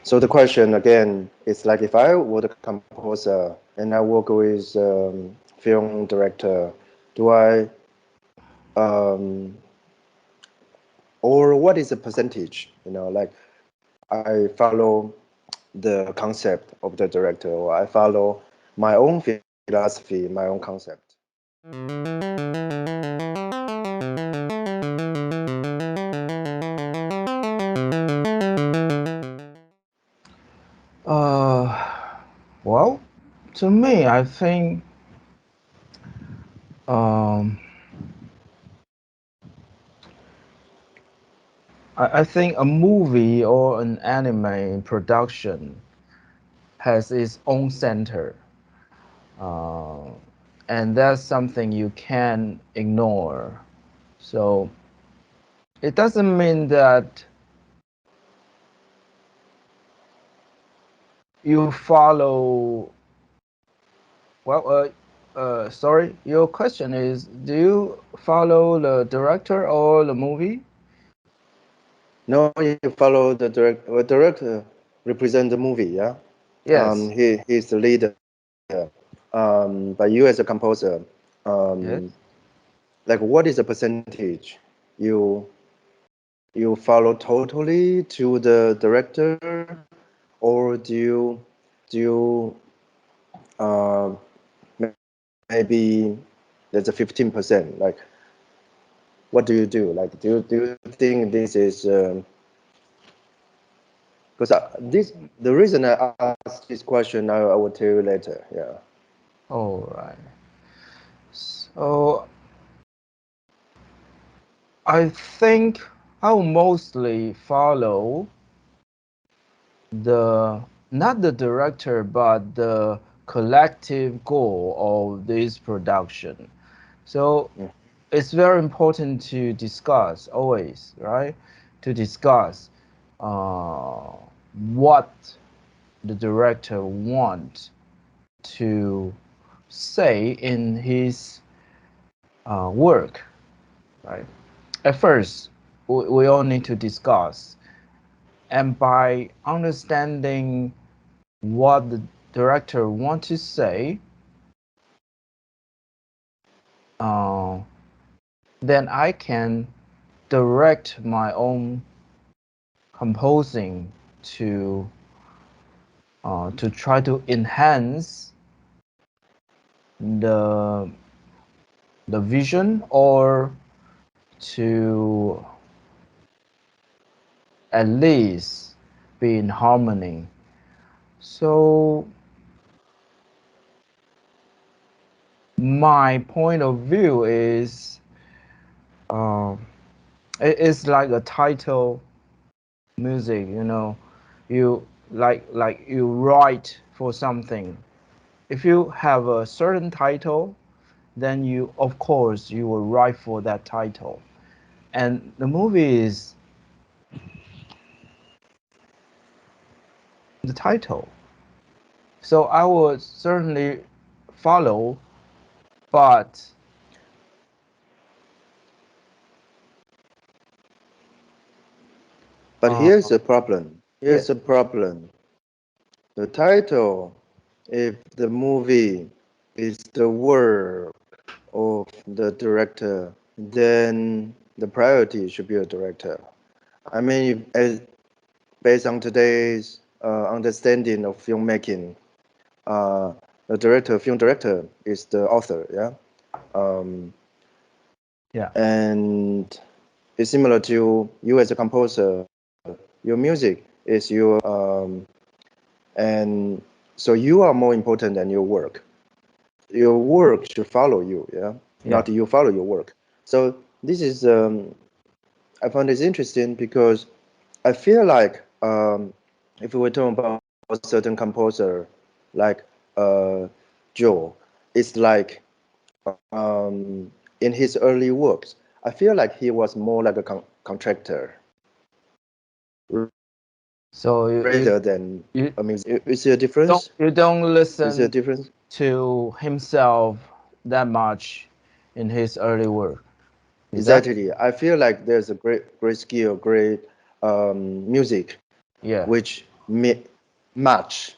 So the question again is like if I were the composer and I work with film director, do I or what is the percentage? Like I follow the concept of the director, or I follow my own philosophy, my own concept. Well, to me, I think um, I think a movie or an anime production has its own center, uh, and that's something you can't ignore. So it doesn't mean that you follow. Well, sorry, your question is, do you follow the director or the movie? No, you follow the director represent the movie, yeah. Yes. He's the leader. But you as a composer, Yes. like what is the percentage you you follow totally to the director, or do you maybe there's a 15%? Like what do you do? Like do you think this is because this the reason I asked this question I will tell you later. Yeah. All right. So I think I'll mostly follow the not the director but the collective goal of this production. So Mm. it's very important to discuss always, right? To discuss uh, what the director wants to say in his work, right? At first, we all need to discuss, and by understanding what the director wants to say, uh, then I can direct my own composing to try to enhance the the vision or to at least be in harmony. So my point of view is uh, it's like a title music, you like you write for something. If you have a certain title, then you of course you will write for that title. And the movie is the title. So I would certainly follow, but But uh, here's the problem. Here's yes, the problem. The title, if the movie is the work of the director, then the priority should be a director. I mean, based on today's understanding of filmmaking, uh, the film director is the author, yeah? Um, yeah, and it's similar to you as a composer. Your music is your, and so you are more important than your work. Your work should follow you, yeah, yeah. not you follow your work. So this is I found this interesting because I feel like if we were talking about a certain composer like uh, Joe, it's like in his early works, I feel like he was more like a contractor So rather than a you musician. Is there a difference? you don't Is there a listen difference? to himself that much in his early work. Is that Exactly. I feel like there's a great skill, great music, yeah? which match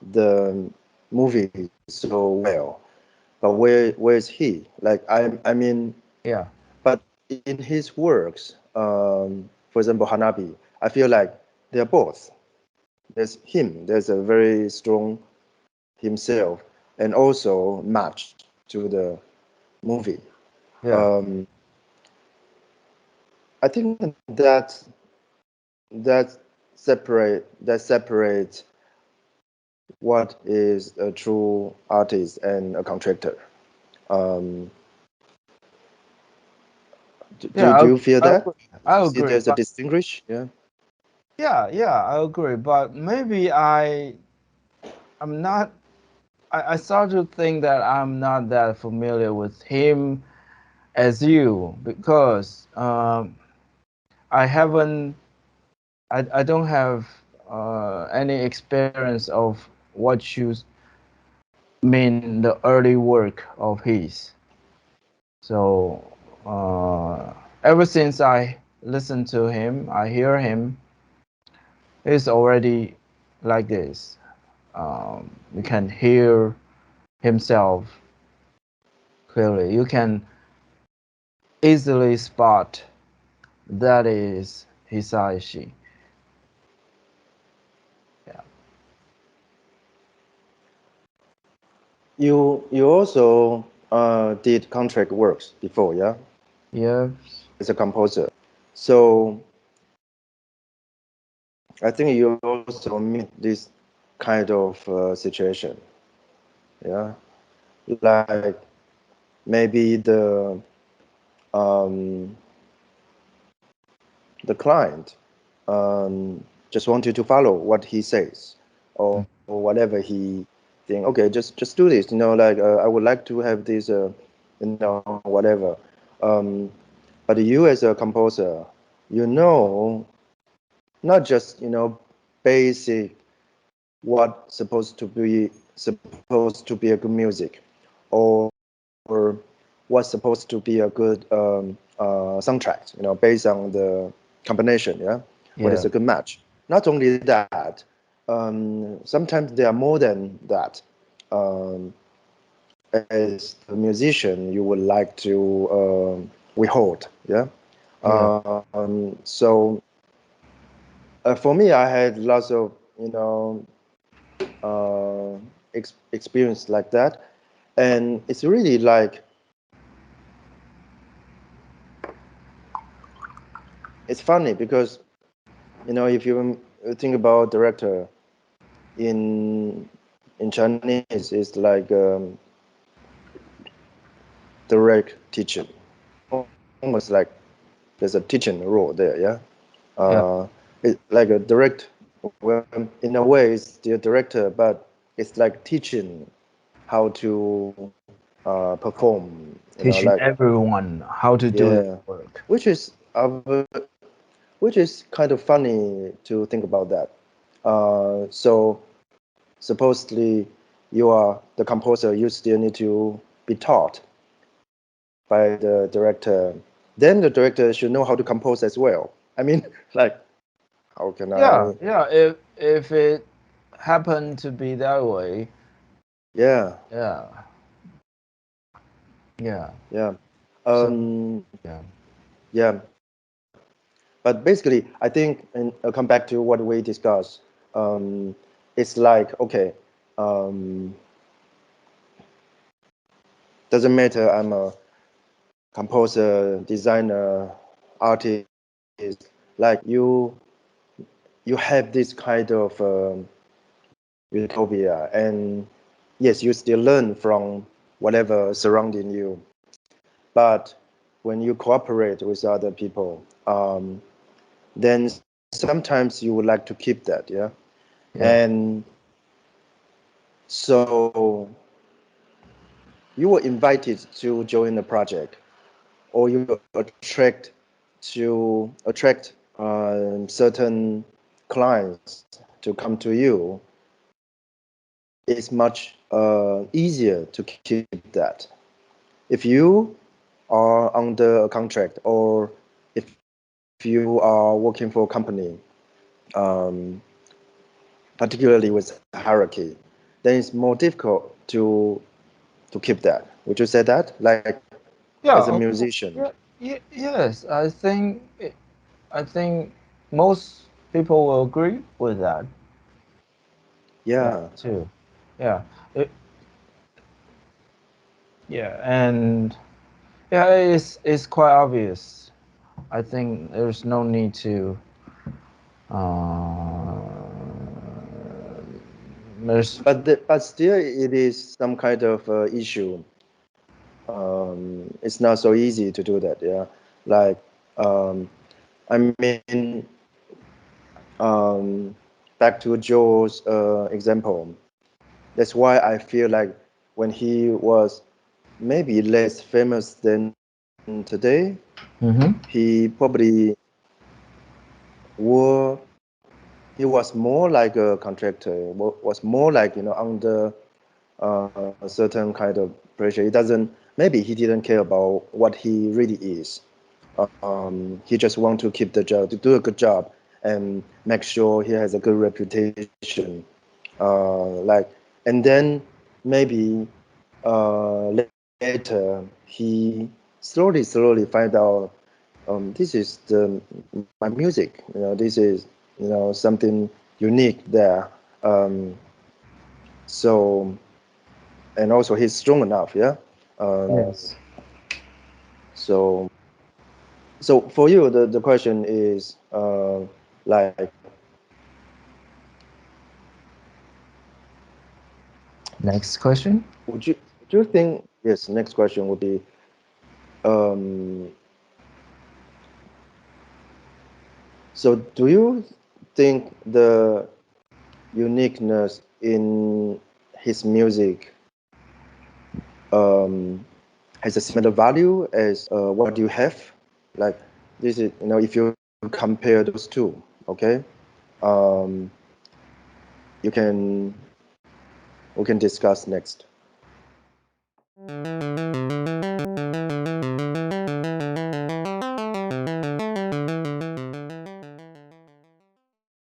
the movie so well. But where is he? Like I mean, Yeah. but in his works, for example, Hanabi, I feel like they're both. There's him. There's a very strong himself, and also matched to the movie. Yeah. Um, I think that separates what is a true artist and a contractor. Um, Yeah. do you feel I that? agree. Do I you see agree. there's a But distinguish? Yeah. yeah, yeah, I agree. But maybe I'm not. I start to think that I'm not that familiar with him as you because I haven't. I don't have any experience of what you mean the early work of his. So ever since I listen to him, I hear him, he's already like this. You can hear himself clearly. You can easily spot that is Hisaishi. Yeah. You also did contract works before, yeah, Yes. as a composer. So I think you also meet this kind of situation, yeah, like maybe um, the client just want you to follow what he says or whatever he think. Okay, just do this. Like I would like to have this. Whatever. Um, but you as a composer, not just basic what supposed to be a good music, or what's supposed to be a good soundtrack, based on the combination, yeah, what is Yeah. a good match. Not only that, sometimes there are more than that. Um, as a musician, you would like to withhold, yeah. Yeah. So for me, I had lots of uh, experience like that, and it's really like it's funny because if you think about director in Chinese, it's like direct teaching, almost like there's a teaching role there. Yeah, Yeah. it's like a direct. Well, in a way, it's the director, but it's like teaching how to perform. Teaching Like everyone how to do the yeah, work. which is which is kind of funny to think about that. So supposedly you are the composer, you still need to be taught by the director. Then the director should know how to compose as well. I mean, like, how can Yeah, I? yeah. If it happened to be that way, Yeah, yeah, yeah. yeah, So um, yeah, yeah. But basically, I think, and I'll come back to what we discussed. It's like, okay, um, doesn't matter. I'm a composer, designer, artist. Like you have this kind of utopia, and yes, you still learn from whatever surrounding you. But when you cooperate with other people, then sometimes you would like to keep that, yeah. yeah, And so you were invited to join a project, or you attract certain clients to come to you. It's much easier to keep that. If you are under a contract, or if you are working for a company, um, particularly with hierarchy, then it's more difficult to keep that. Would you say that? Like as a Yeah, musician? yes, I think most people will agree with that. Yeah, Yeah, too. Yeah, it, yeah, and yeah, it's quite obvious. I think there's no need to. There's but still it is some kind of issue. It's not so easy to do that. Yeah, like um, I mean, um, back to Joe's example. That's why I feel like when he was maybe less famous than today, mm-hmm. he probably were he was more like a contractor, was more like under a certain kind of pressure. He doesn't maybe he didn't care about what he really is. He just want to keep the job, to do a good job, and make sure he has a good reputation. Like, and then maybe later he slowly find out this is my music. This is something unique there. Um, so and also he's strong enough, yeah. Um, Yes. so so for you, the question is like, Next question. would you think yes? Next question would be um, so do you think the uniqueness in his music um, has a similar value as what you have? Like this is if you compare those two, okay? Um, you can we can discuss next.